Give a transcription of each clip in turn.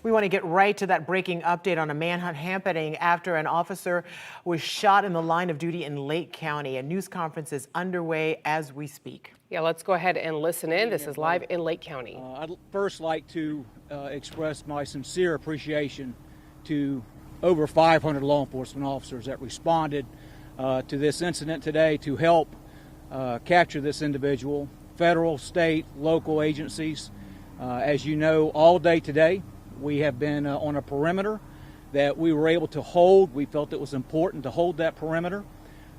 We want to get right to that breaking update on a manhunt happening after an officer was shot in the line of duty in Lake County. A news conference is underway as we speak. Yeah, let's go ahead and listen in. This is live in Lake County. I'd first like to express my sincere appreciation to over 500 law enforcement officers that responded to this incident today to help capture this individual. Federal, state, local agencies. As you know, all day today we have been on a perimeter that we were able to hold. We felt it was important to hold that perimeter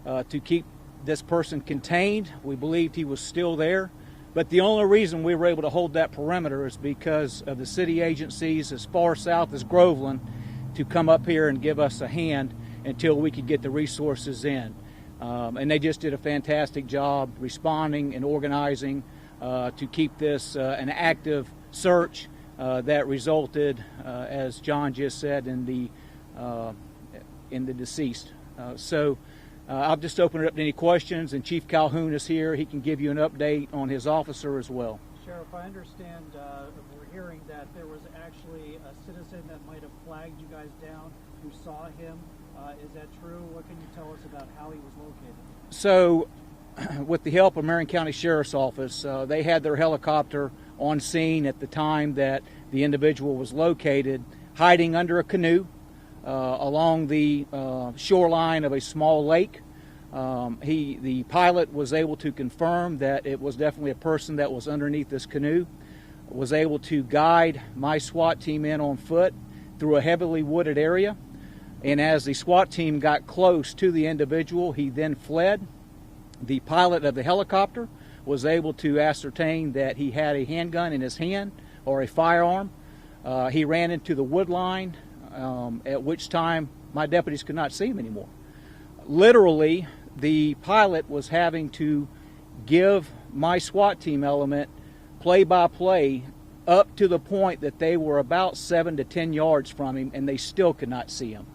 to keep this person contained. We believed he was still there, but the only reason we were able to hold that perimeter is because of the city agencies as far south as Groveland to come up here and give us a hand until we could get the resources in. And they just did a fantastic job responding and organizing to keep this an active search that resulted, as John just said, in the deceased. I'll just open it up to any questions, and Chief Calhoun is here. He can give you an update on his officer as well. Sheriff, I understand we're hearing that there was actually a citizen that might have flagged you guys down who saw him. Is that true? What can you tell us about how he was located? So, with the help of Marion County Sheriff's Office, they had their helicopter on scene at the time that the individual was located, hiding under a canoe along the shoreline of a small lake. The pilot was able to confirm that it was definitely a person that was underneath this canoe, was able to guide my SWAT team in on foot through a heavily wooded area. And as the SWAT team got close to the individual, he then fled. The pilot of the helicopter was able to ascertain that he had a handgun in his hand, or a firearm. He ran into the wood line, at which time my deputies could not see him anymore. Literally, the pilot was having to give my SWAT team element play-by-play up to the point that they were about 7 to 10 yards from him, and they still could not see him.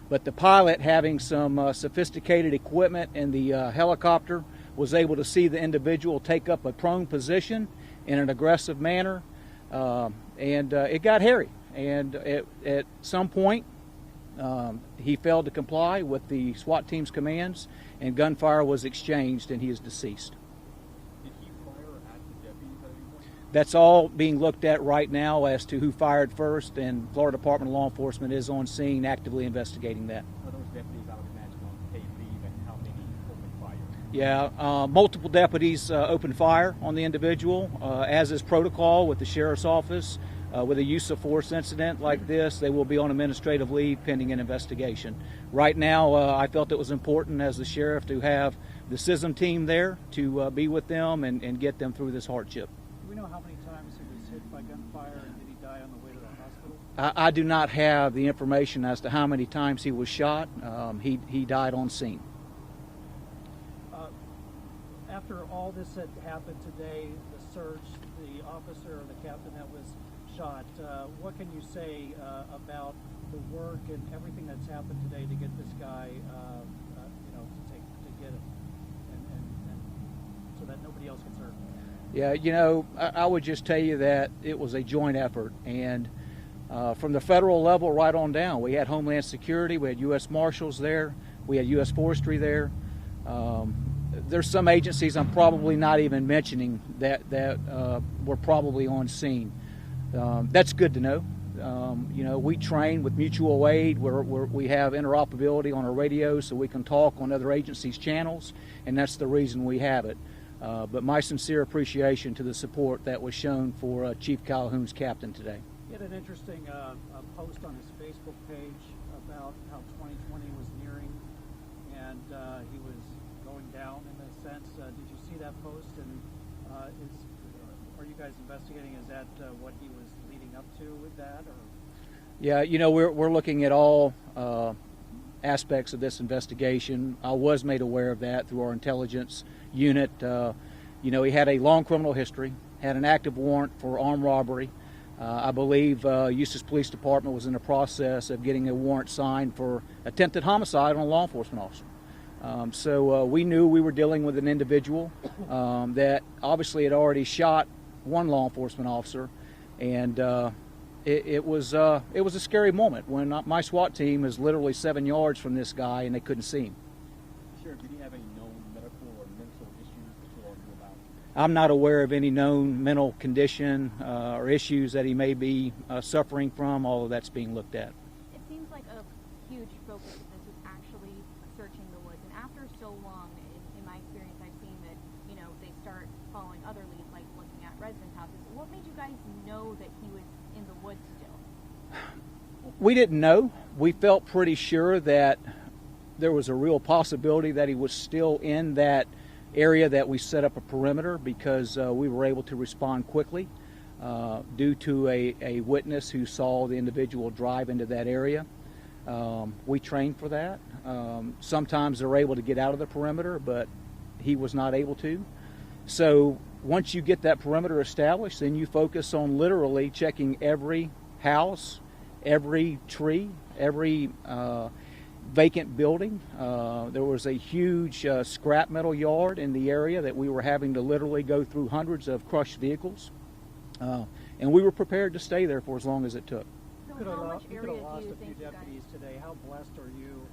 But the pilot, having some sophisticated equipment in the helicopter, was able to see the individual take up a prone position in an aggressive manner, and it got hairy. And at some point, he failed to comply with the SWAT team's commands, and gunfire was exchanged, and he is deceased. Did he fire at the deputies at any point? That's all being looked at right now as to who fired first, and Florida Department of Law Enforcement is on scene actively investigating that. Are those deputies, I would imagine, on paid leave, and how many opened fire? Yeah, multiple deputies opened fire on the individual, as is protocol with the Sheriff's Office. With a use of force incident like this, they will be on administrative leave pending an investigation. Right now, I felt it was important as the sheriff to have the CISM team there to be with them and get them through this hardship. Do we know how many times he was hit by gunfire, and did he die on the way to the hospital? I do not have the information as to how many times he was shot. He died on scene. After all this had happened today, the search, the officer or the captain that was shot, what can you say about the work and everything that's happened today to get this guy, to get him, and so that nobody else gets hurt? Yeah, I would just tell you that it was a joint effort, and from the federal level right on down, we had Homeland Security, we had U.S. Marshals there, we had U.S. Forestry there. There's some agencies I'm probably not even mentioning that were probably on scene. That's good to know. We train with mutual aid where we have interoperability on our radios so we can talk on other agencies' channels, and that's the reason we have it. But my sincere appreciation to the support that was shown for Chief Calhoun's captain today. He had an interesting post on his Facebook page about how 2020 was nearing, and he was going down in a sense. Did you see that post? And are you guys investigating? Is that what he was leading up to with that? Or? Yeah, we're looking at all aspects of this investigation. I was made aware of that through our intelligence unit. He had a long criminal history, had an active warrant for armed robbery. I believe Eustis Police Department was in the process of getting a warrant signed for attempted homicide on a law enforcement officer. So we knew we were dealing with an individual that obviously had already shot one law enforcement officer, and it was a scary moment when my SWAT team is literally 7 yards from this guy and they couldn't see him. Sheriff, did he have any known medical or mental issues that you all knew about? I'm not aware of any known mental condition or issues that he may be suffering from. All of that's being looked at. It seems like a huge focus of this was actually searching the woods, and after so long, in my experience, I've seen that, you know, they start following other leads, like looking at residence houses. What made you guys know that he was in the woods still? We didn't know. We felt pretty sure that there was a real possibility that he was still in that area that we set up a perimeter, because we were able to respond quickly due to a witness who saw the individual drive into that area. We trained for that. Sometimes they're able to get out of the perimeter, but he was not able to. So once you get that perimeter established, then you focus on literally checking every house, every tree, every vacant building. There was a huge scrap metal yard in the area that we were having to literally go through hundreds of crushed vehicles. And we were prepared to stay there for as long as it took. So You could how have much lost area do a you few think you guys... deputies today. How blessed are you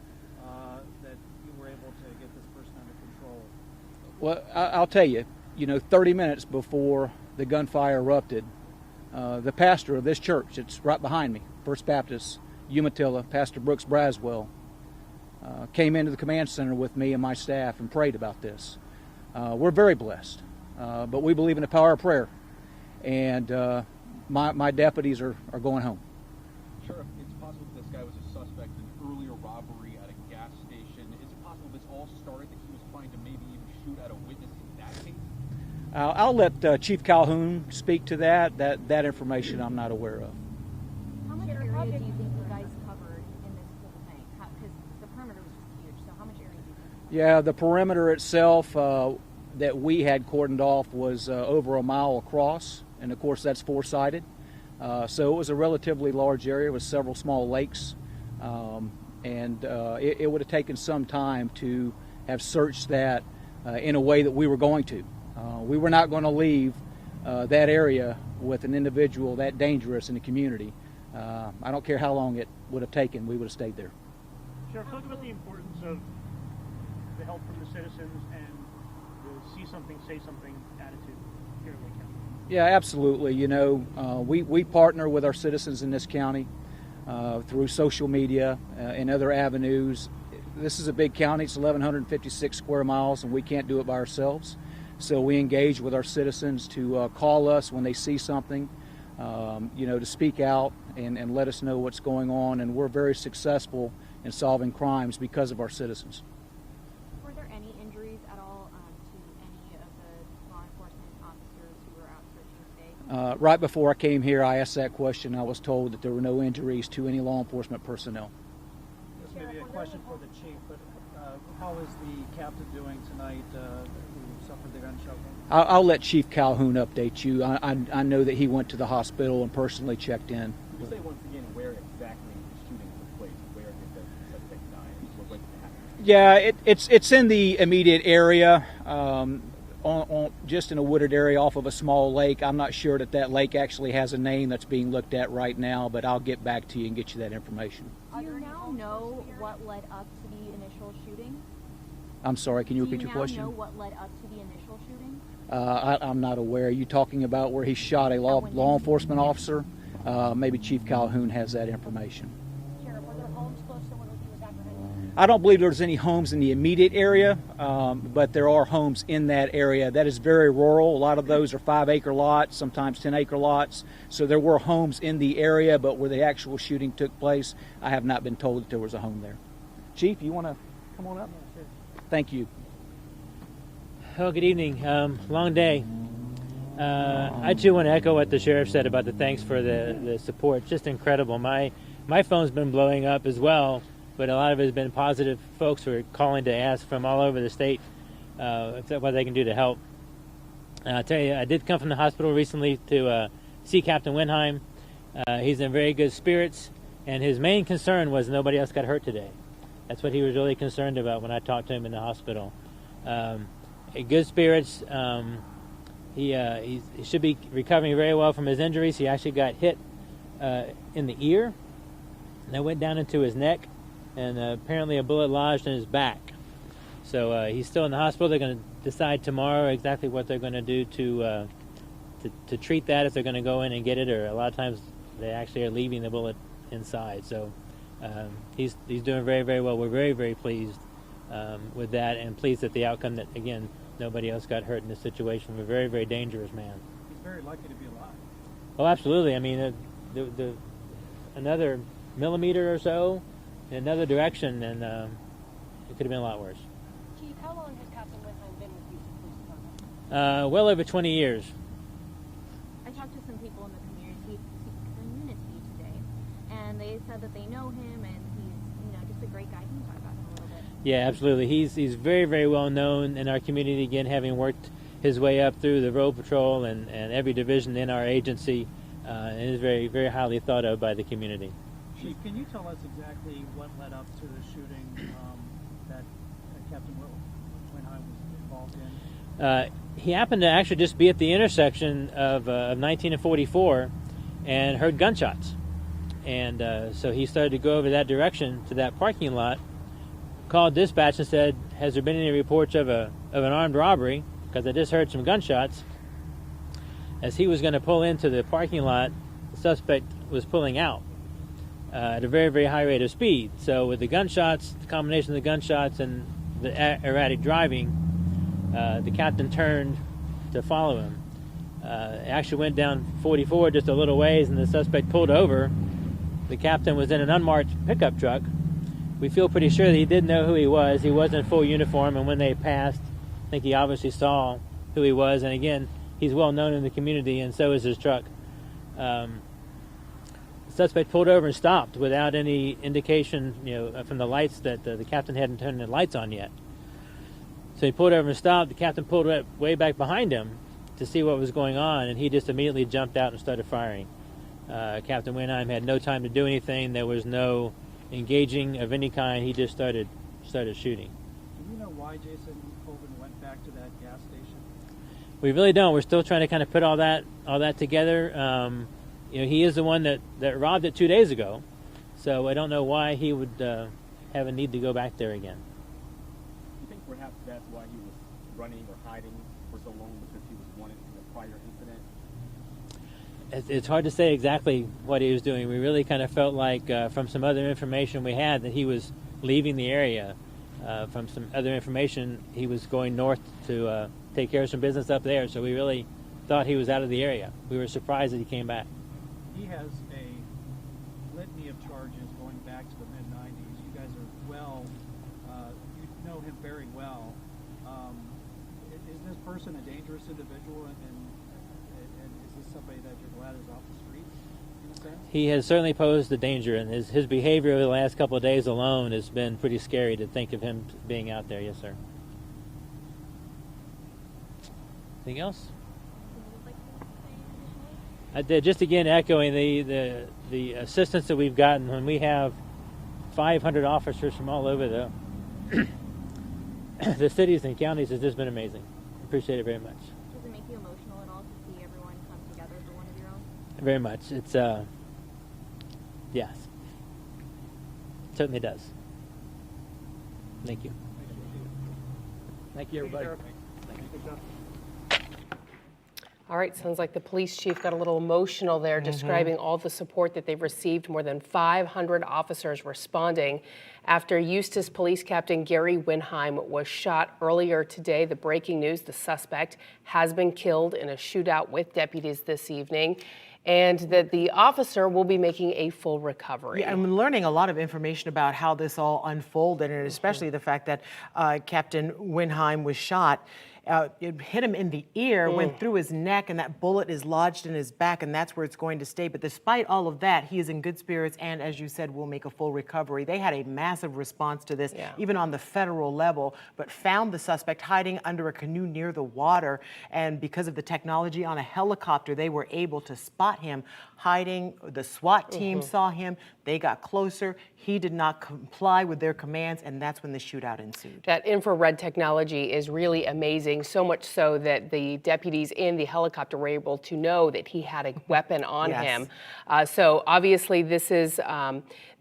that you were able to get this person under control? Well, I'll tell you, 30 minutes before the gunfire erupted, the pastor of this church, it's right behind me, First Baptist, Umatilla, Pastor Brooks Braswell, came into the command center with me and my staff and prayed about this. We're very blessed, but we believe in the power of prayer, and my deputies are going home. Sheriff, it's possible that this guy was a suspect in an earlier robbery at a gas station. Is it possible this all started that he was trying to maybe even shoot at a witness in that case? I'll let Chief Calhoun speak to that. That information I'm not aware of. How much area do you think you guys covered in this whole thing? Because the perimeter was just huge, so how much area do you think? Yeah, the perimeter itself that we had cordoned off was over a mile across, and of course that's four-sided. So it was a relatively large area with several small lakes, and it would have taken some time to have searched that in a way that we were going to. We were not going to leave that area with an individual that dangerous in the community. I don't care how long it would have taken, we would have stayed there. Sheriff, talk about the importance of the help from the citizens and the see something, say something attitude here in Lake County. Yeah, absolutely. We partner with our citizens in this county through social media and other avenues. This is a big county. It's 1,156 square miles, and we can't do it by ourselves. So we engage with our citizens to call us when they see something, to speak out and let us know what's going on. And we're very successful in solving crimes because of our citizens. Were there any injuries at all to any of the law enforcement officers who were out searching today? Right before I came here, I asked that question. I was told that there were no injuries to any law enforcement personnel. This may be a question for the chief, but how is the captain doing tonight who suffered the gunshot wound? I'll let Chief Calhoun update you. I know that he went to the hospital and personally checked in. Can you say once again where exactly the shooting took place? Where did the suspect die? What went to happen? Yeah, it's in the immediate area, just in a wooded area off of a small lake. I'm not sure that lake actually has a name that's being looked at right now, but I'll get back to you and get you that information. Do you now know what led up to the initial shooting? I'm sorry, can you repeat your question? Do you now know what led up to the initial shooting? I'm not aware. Are you talking about where he shot a law enforcement officer? Maybe Chief Calhoun has that information. Sheriff, were there homes close to where he was apprehended? I don't believe there's any homes in the immediate area, but there are homes in that area. That is very rural. A lot of those are 5-acre lots, sometimes 10-acre lots. So there were homes in the area, but where the actual shooting took place, I have not been told that there was a home there. Chief, you want to come on up? Yeah, sure. Thank you. Well, good evening. Long day. I too want to echo what the sheriff said about the thanks for the support. Just incredible. My phone's been blowing up as well, but a lot of it has been positive folks who are calling to ask from all over the state what they can do to help. I'll tell you, I did come from the hospital recently to see Captain Winheim. He's in very good spirits, and his main concern was nobody else got hurt today. That's what he was really concerned about when I talked to him in the hospital. In good spirits. He should be recovering very well from his injuries. He actually got hit in the ear, and that went down into his neck, and apparently a bullet lodged in his back. So he's still in the hospital. They're going to decide tomorrow exactly what they're going to do to treat that, if they're going to go in and get it, or a lot of times they actually are leaving the bullet inside. So he's doing very, very well. We're very, very pleased with that, and pleased at the outcome that, again, nobody else got hurt in this situation. A very, very dangerous man. He's very lucky to be alive. Oh, absolutely. I mean, another millimeter or so in another direction, and it could have been a lot worse. Chief, how long has Captain Winheim been with Eustis Police Department? Well over 20 years. I talked to some people in the community today, and they said that they know him, and he's just a great guy. Can you talk about him a little bit? Yeah, absolutely. He's very, very well known in our community, again, having worked his way up through the road patrol and every division in our agency, and is very, very highly thought of by the community. Chief, can you tell us exactly what led up to the shooting that Captain Winheim was involved in? He happened to actually just be at the intersection of 19 and 44 and heard gunshots. And so he started to go over that direction to that parking lot, called dispatch and said, has there been any reports of an armed robbery? Because I just heard some gunshots. As he was going to pull into the parking lot, the suspect was pulling out at a very, very high rate of speed. So with the gunshots, the combination of the gunshots and the erratic driving, the captain turned to follow him. Actually went down 44 just a little ways, and the suspect pulled over. The captain was in an unmarked pickup truck. We feel pretty sure that he didn't know who he was. He was in full uniform, and when they passed, I think he obviously saw who he was. And again, he's well known in the community, and so is his truck. The suspect pulled over and stopped without any indication, from the lights that the captain hadn't turned the lights on yet. So he pulled over and stopped. The captain pulled way back behind him to see what was going on, and he just immediately jumped out and started firing. Captain Winheim had no time to do anything. There was no engaging of any kind. He just started shooting. Do you know why Jason Colvin went back to that gas station? We really don't. We're still trying to kind of put all that together. He is the one that robbed it 2 days ago, so I don't know why he would have a need to go back there again. You think perhaps that's why he was running or hiding for so long, because he was wanted in a prior incident? It's hard to say exactly what he was doing. We really kind of felt like, from some other information we had, that he was leaving the area. From some other information, he was going north to take care of some business up there, so we really thought he was out of the area. We were surprised that he came back. He has a litany of charges going back to the mid-'90s. You guys are you know him very well. Is this person a dangerous individual, and is this somebody that you're glad is off the streets, in a sense? He has certainly posed a danger, and his behavior over the last couple of days alone has been pretty scary to think of him being out there. Yes, sir. Anything else? I did, just again echoing the assistance that we've gotten when we have 500 officers from all over the cities and counties. Has just been amazing. Appreciate it very much. Does it make you emotional at all to see everyone come together for one of your own? Very much. It's yes, certainly does. Thank you. Thank you, everybody. All right, sounds like the police chief got a little emotional there, describing all the support that they've received. More than 500 officers responding after Eustis Police Captain Gary Winheim was shot earlier today. The breaking news: the suspect has been killed in a shootout with deputies this evening, and that the officer will be making a full recovery. Yeah, I'm learning a lot of information about how this all unfolded, and especially the fact that Captain Winheim was shot. It hit him in the ear, went through his neck, and that bullet is lodged in his back, and that's where it's going to stay. But despite all of that, he is in good spirits, and as you said, will make a full recovery. They had a massive response to this, even on the federal level, but found the suspect hiding under a canoe near the water. And because of the technology on a helicopter, they were able to spot him hiding. The SWAT team saw him. They got closer. He did not comply with their commands, and that's when the shootout ensued. That infrared technology is really amazing. amazing, so much so that the deputies in the helicopter were able to know that he had a weapon on Yes. him. So obviously this is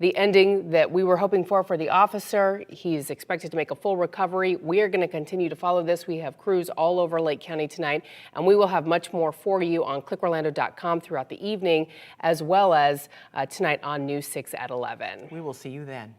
the ending that we were hoping for the officer. He's expected to make a full recovery. We are going to continue to follow this. We have crews all over Lake County tonight, and we will have much more for you on clickorlando.com throughout the evening, as well as tonight on News 6 at 11. We will see you then.